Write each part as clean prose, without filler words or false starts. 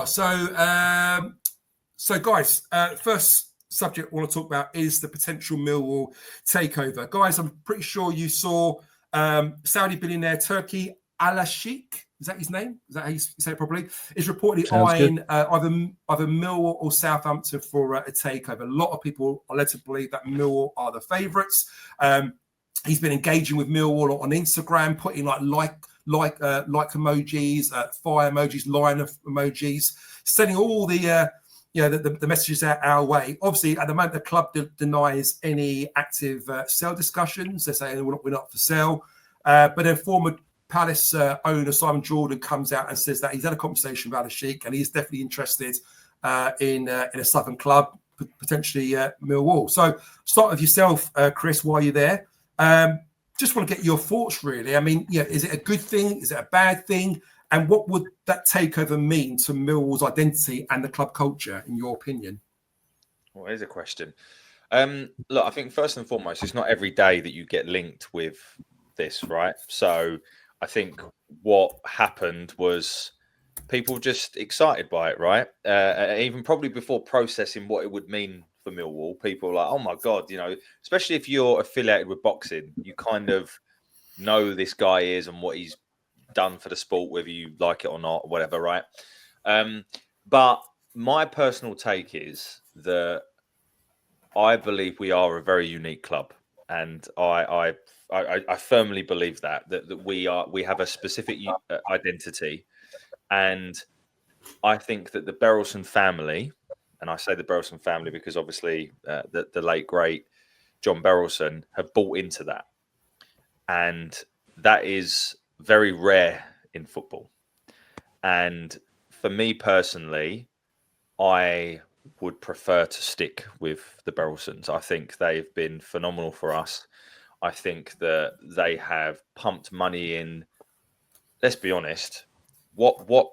are. So guys, first subject I want to talk about is the potential Millwall takeover. Guys, I'm pretty sure you saw Saudi billionaire Turki Alalshikh. Is that his name? Is that how you say it properly? Is reportedly eyeing either Millwall or Southampton for a takeover. A lot of people are led to believe that Millwall are the favourites. He's been engaging with Millwall on Instagram, putting like emojis, fire emojis, line of emojis, sending all the the messages out our way. Obviously, at the moment, the club denies any active sale discussions. They're saying we're not for sale. But then former Palace owner Simon Jordan comes out and says that he's had a conversation with Alalshikh and he's definitely interested in a Southern club, potentially Millwall. So start with yourself, Chris, while you're there. Just want to get your thoughts, really. I mean, is it a good thing? Is it a bad thing? And what would that takeover mean to Millwall's identity and the club culture, in your opinion? Well, here's a question. Look, I think first and foremost, it's not every day that you get linked with this, right? So I think what happened was people just excited by it, right? Even probably before processing what it would mean for Millwall, people were like, oh my God, especially if you're affiliated with boxing, you kind of know this guy is and what he's done for the sport, whether you like it or not, or whatever, right? But my personal take is that I believe we are a very unique club, and I firmly believe that we have a specific identity, and I think that the Berylson family, and I say the Berylson family because obviously the late great John Berylson have bought into that, and that is very rare in football. And for me personally, I would prefer to stick with the Berylsons. I think they've been phenomenal for us. I think that they have pumped money in. Let's be honest. What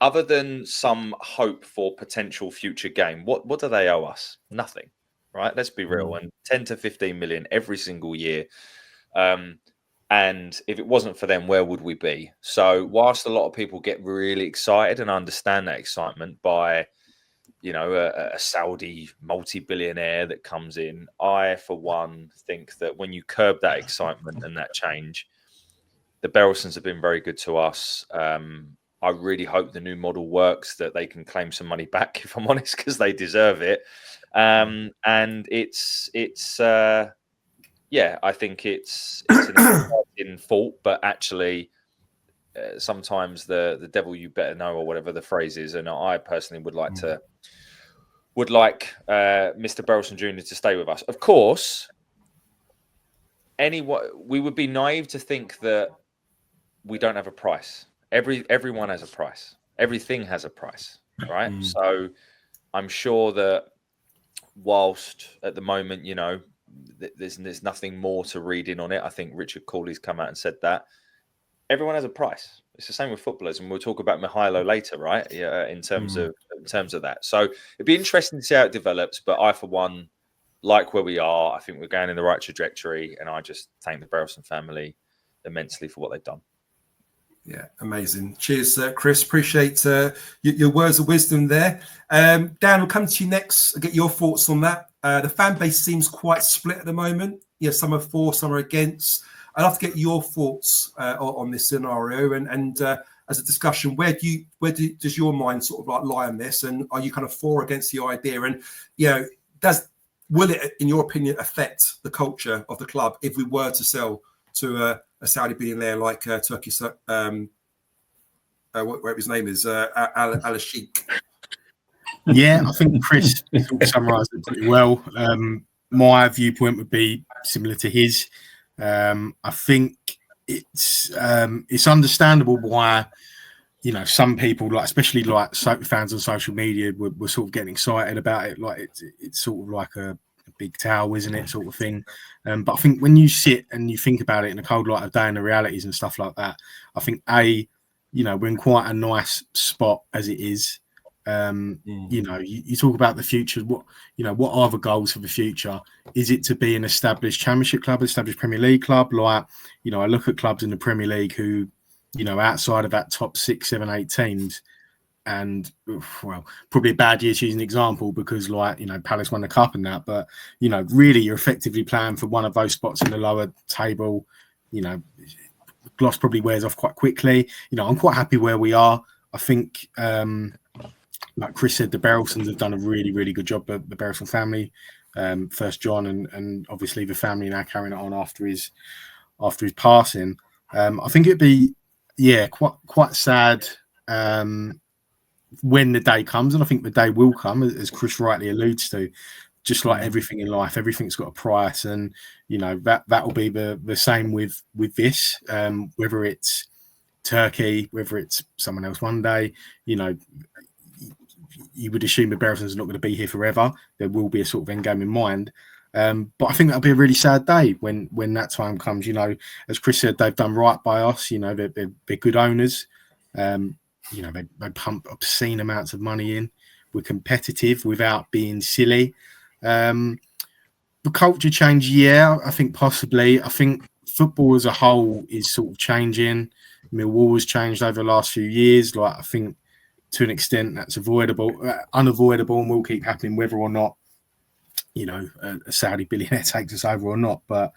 other than some hope for potential future gain, what do they owe us? Nothing, right? Let's be real. And 10 to 15 million every single year. And if it wasn't for them, where would we be? So whilst a lot of people get really excited and understand that excitement by, a Saudi multi-billionaire that comes in, I, for one, think that when you curb that excitement and that change, the Berylsons have been very good to us. I really hope the new model works, that they can claim some money back, if I'm honest, because they deserve it. And I think it's an in fault, but actually sometimes the devil you better know, or whatever the phrase is. And I personally would like Mr. Berylson Jr. to stay with us. Of course, we would be naive to think that we don't have a price. Everyone has a price. Everything has a price, right? So I'm sure that whilst at the moment, there's nothing more to read in on it. I think Richard Cooley's come out and said that everyone has a price. It's the same with footballers, and we'll talk about Mihailo later, right? Yeah, in terms of that. So it'd be interesting to see how it develops. But I, for one, like where we are. I think we're going in the right trajectory, and I just thank the Berylson family immensely for what they've done. Yeah, amazing. Cheers, Chris. Appreciate your words of wisdom there. Dan, we'll come to you next. I'll get your thoughts on that. The fan base seems quite split at the moment. Some are for, some are against. I'd love to get your thoughts on this scenario and as a discussion, where does your mind sort of like lie on this? And are you kind of for or against the idea? And will it, in your opinion, affect the culture of the club if we were to sell to a Saudi billionaire like Turki, whatever his name is, Alalshikh? Yeah, I think Chris summarised it pretty well. My viewpoint would be similar to his. I think it's understandable why some people, especially fans on social media, were sort of getting excited about it. Like it's sort of like a big towel, isn't it, sort of thing. But I think when you sit and you think about it in a cold light of day and the realities and stuff like that, I think we're in quite a nice spot as it is. You talk about the future. What are the goals for the future? Is it to be an established Championship club, established Premier League club? I look at clubs in the Premier League who, outside of that top 6, 7, 8 teams, and well, probably a bad year to use an example because, like, you know, Palace won the cup and that, but you know, really, you're effectively playing for one of those spots in the lower table. You know, gloss probably wears off quite quickly. You know, I'm quite happy where we are. I think, like Chris said, the Berylsons have done a really, really good job. The Berylson family, first John, and obviously the family now carrying it on after his passing. I think it'd be, quite sad when the day comes, and I think the day will come, as Chris rightly alludes to. Just like everything in life, everything's got a price, and you know that will be the same with this. Whether it's Turkey, whether it's someone else one day, you know, you would assume the Berylsons are not going to be here forever. There will be a sort of end game in mind. But I think that'll be a really sad day when that time comes. You know, as Chris said, they've done right by us. You know, they're good owners. You know, they pump obscene amounts of money in. We're competitive without being silly. The culture change, I think possibly. I think football as a whole is sort of changing. Millwall has changed over the last few years. Like, I think to an extent that's unavoidable, and will keep happening whether or not, you know, a Saudi billionaire takes us over or not. But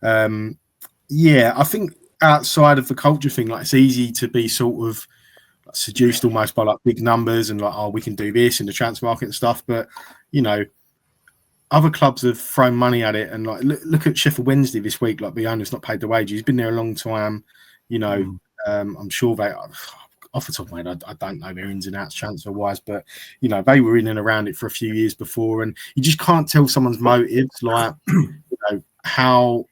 I think outside of the culture thing, like, it's easy to be sort of seduced almost by like big numbers and like, oh, we can do this in the transfer market and stuff. But you know, other clubs have thrown money at it, and like look at Sheffield Wednesday this week. Like, the owner's not paid the wages. He's been there a long time. You know, I'm sure they, off the top of my head, I don't know their ins and outs transfer wise, but you know, they were in and around it for a few years before, and you just can't tell someone's motives. Like, you know, how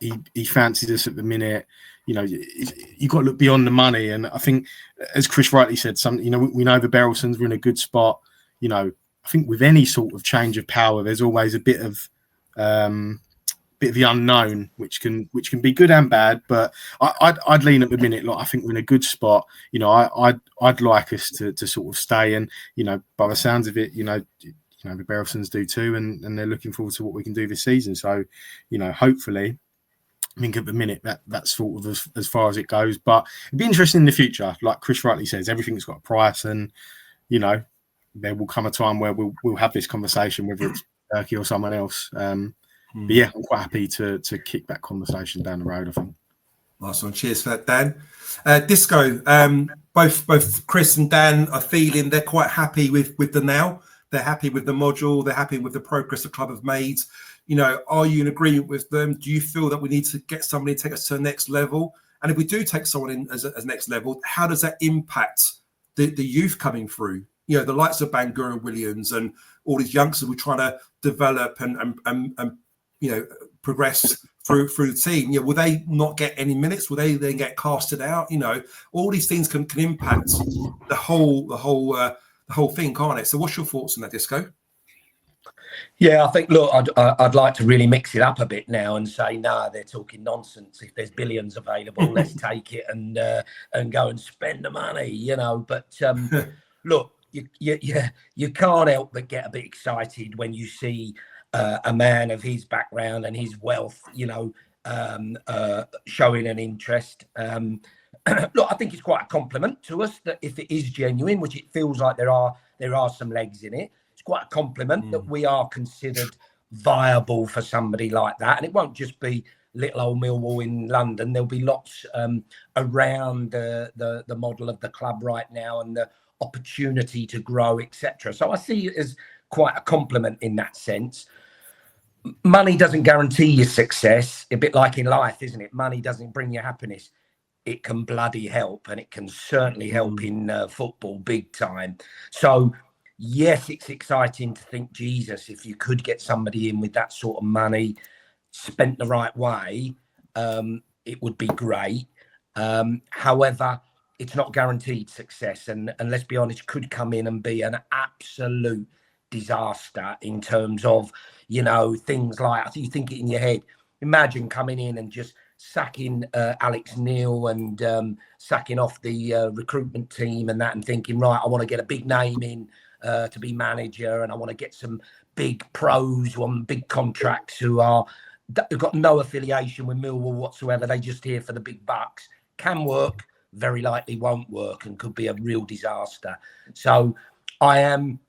he fancies us at the minute. You know, you've got to look beyond the money, and I think, as Chris rightly said, we know the Berylsons were in a good spot. You know, I think with any sort of change of power, there's always a bit of the unknown, which can be good and bad. But I'd lean at the minute. Like, I think we're in a good spot. You know, I'd like us to sort of stay, and you know, by the sounds of it, you know, the Berylsons do too, and they're looking forward to what we can do this season. So, you know, hopefully, I think at the minute that's sort of as far as it goes. But it'd be interesting in the future. Like Chris rightly says, everything's got a price, and you know, there will come a time where we'll have this conversation, whether it's Turkey or someone else. But yeah, I'm quite happy to kick that conversation down the road, I think. Nice one. Cheers for that, Dan. Disco, both Chris and Dan are feeling they're quite happy with the now. They're happy with the module. They're happy with the progress the club have made. You know, are you in agreement with them? Do you feel that we need to get somebody to take us to the next level? And if we do take someone in as next level, how does that impact the youth coming through? You know, the likes of Bangura and Williams and all these youngsters we're trying to develop and you know, progress through the team. You know, will they not get any minutes? Will they then get casted out? You know, all these things can impact the whole thing, can't it? So, what's your thoughts on that, Disco? Yeah, I think, look, I'd like to really mix it up a bit now and say, no, they're talking nonsense. If there's billions available, let's take it and go and spend the money, you know. But look, you can't help but get a bit excited when you see a man of his background and his wealth, you know, showing an interest. Look, I think it's quite a compliment to us that if it is genuine, which it feels like there are some legs in it, it's quite a compliment that we are considered viable for somebody like that. And it won't just be little old Millwall in London. There'll be lots around the model of the club right now and the opportunity to grow, etc. So I see it as quite a compliment in that sense. Money doesn't guarantee your success, a bit like in life, isn't it? Money doesn't bring you happiness. It can bloody help, and it can certainly help in football big time. So yes, it's exciting to think, Jesus, if you could get somebody in with that sort of money spent the right way, it would be great. However, it's not guaranteed success. And let's be honest, could come in and be an absolute disaster in terms of, you know, things like, I think you think it in your head. Imagine coming in and just sacking Alex Neil and sacking off the recruitment team and that, and thinking, right, I want to get a big name in to be manager, and I want to get some big pros on big contracts who've got no affiliation with Millwall whatsoever. They just here for the big bucks. Can work, very likely won't work and could be a real disaster. So I am,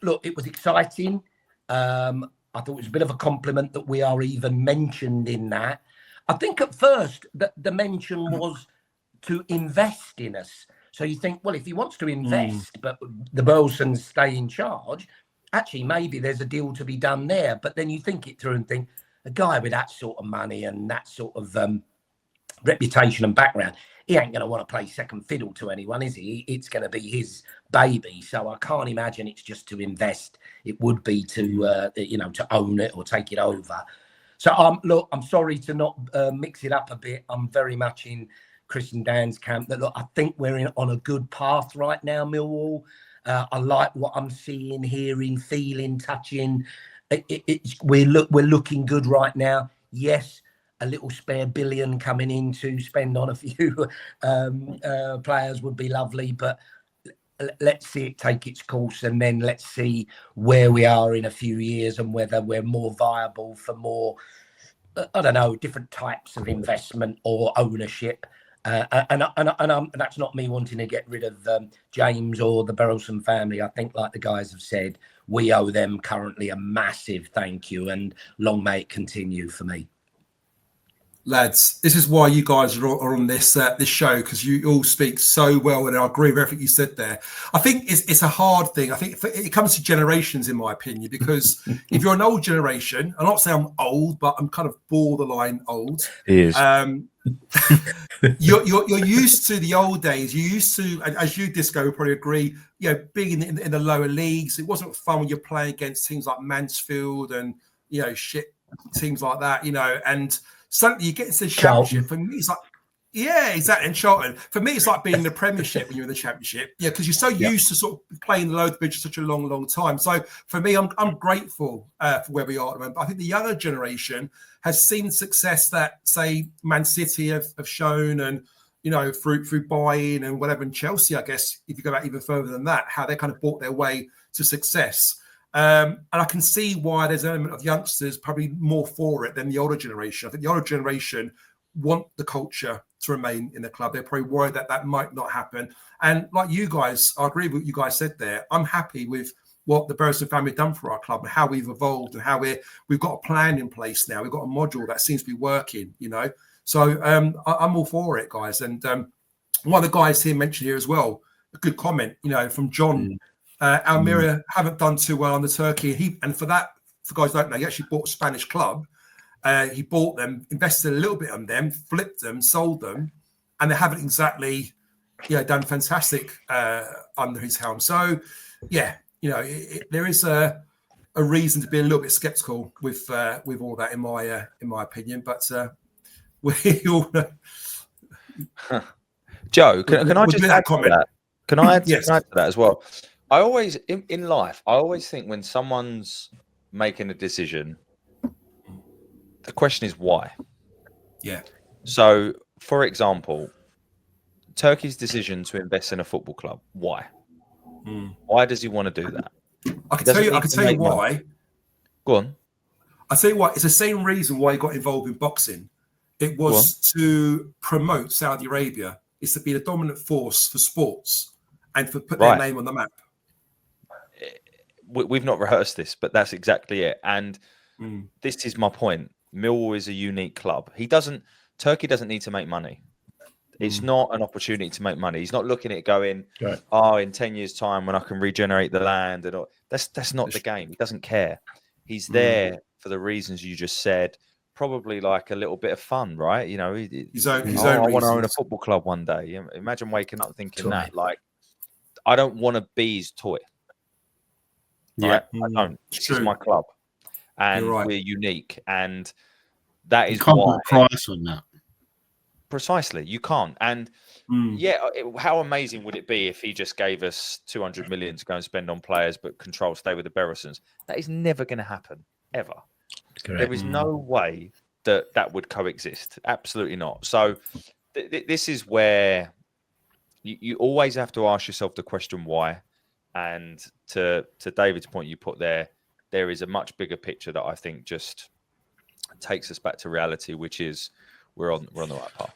look, it was exciting. I thought it was a bit of a compliment that we are even mentioned in that. I think at first the mention was to invest in us. So you think, well, if he wants to invest, but the Burlesons stay in charge, actually, maybe there's a deal to be done there. But then you think it through and think, a guy with that sort of money and that sort of reputation and background, he ain't going to want to play second fiddle to anyone, is he? It's going to be his baby. So I can't imagine it's just to invest. It would be to, to own it or take it over. So, look, I'm sorry to not mix it up a bit. I'm very much in Chris and Dan's camp. That, look, I think we're on a good path right now, Millwall. I like what I'm seeing, hearing, feeling, touching. We're looking good right now. Yes, a little spare billion coming in to spend on a few players would be lovely, but let's see it take its course, and then let's see where we are in a few years and whether we're more viable for more, I don't know, different types of investment or ownership. And that's not me wanting to get rid of James or the Burleson family. I think, like the guys have said, we owe them currently a massive thank you, and long may it continue for me. Lads, this is why you guys are on this show, because you all speak so well, and I agree with everything you said there. I think it's a hard thing. I think it comes to generations, in my opinion, because if you're an old generation, I'm not saying I'm old, but I'm kind of borderline old. He is. You're used to the old days. You're used to, as you, Disco, would probably agree, being in the lower leagues. It wasn't fun when you're playing against teams like Mansfield and shit teams like that. And suddenly you get into the championship. For me, it's like, yeah, exactly. And Charlton, for me, it's like being in the Premiership when you're in the Championship. Yeah, because you're so used to sort of playing the low division for such a long time. So for me, I'm grateful for where we are at the moment. But I think the younger generation has seen success that, say, Man City have shown, and through buying and whatever, and Chelsea, I guess, if you go back even further than that, how they kind of bought their way to success. And I can see why there's an element of youngsters probably more for it than the older generation. I think the older generation want the culture to remain in the club. They're probably worried that might not happen. And like you guys, I agree with what you guys said there. I'm happy with what the Burleson family have done for our club and how we've evolved and how we've got a plan in place now. We've got a module that seems to be working, So I'm all for it, guys. And one of the guys here mentioned here as well, a good comment, from John. Almeria haven't done too well on the Turkey. And for guys who don't know, he actually bought a Spanish club. He bought them, invested a little bit on them, flipped them, sold them, and they haven't exactly, done fantastic under his helm. So, yeah, there is a reason to be a little bit sceptical with all that, in my opinion. But we all know. Joe, can I just add to that? Can I add yes. to that as well? I always, in life, I always think when someone's making a decision, the question is why. Yeah. So, for example, Turkey's decision to invest in a football club. Why? Why does he want to do that? I can tell you why. Money. Go on. I'll tell you why. It's the same reason why he got involved in boxing. It was to promote Saudi Arabia. It's to be the dominant force for sports and for put their name on the map. We've not rehearsed this, but that's exactly it. And this is my point. Millwall is a unique club. Turkey doesn't need to make money. It's not an opportunity to make money. He's not looking at it going, in 10 years' time when I can regenerate the land and all. That's not the game. He doesn't care. He's there for the reasons you just said. Probably like a little bit of fun, right? His own I want to own a football club one day. Imagine waking up thinking that. Like, I don't want to be his toy. Right? I don't. This is my club. And we're unique. And that is you can't put a price on that. Precisely. You can't. And how amazing would it be if he just gave us 200 million to go and spend on players, but control stay with the Burlesons? That is never going to happen, ever. Correct. There is no way that would coexist. Absolutely not. So this is where you always have to ask yourself the question why. And to David's point you put there is a much bigger picture that I think just takes us back to reality, which is we're on the right path.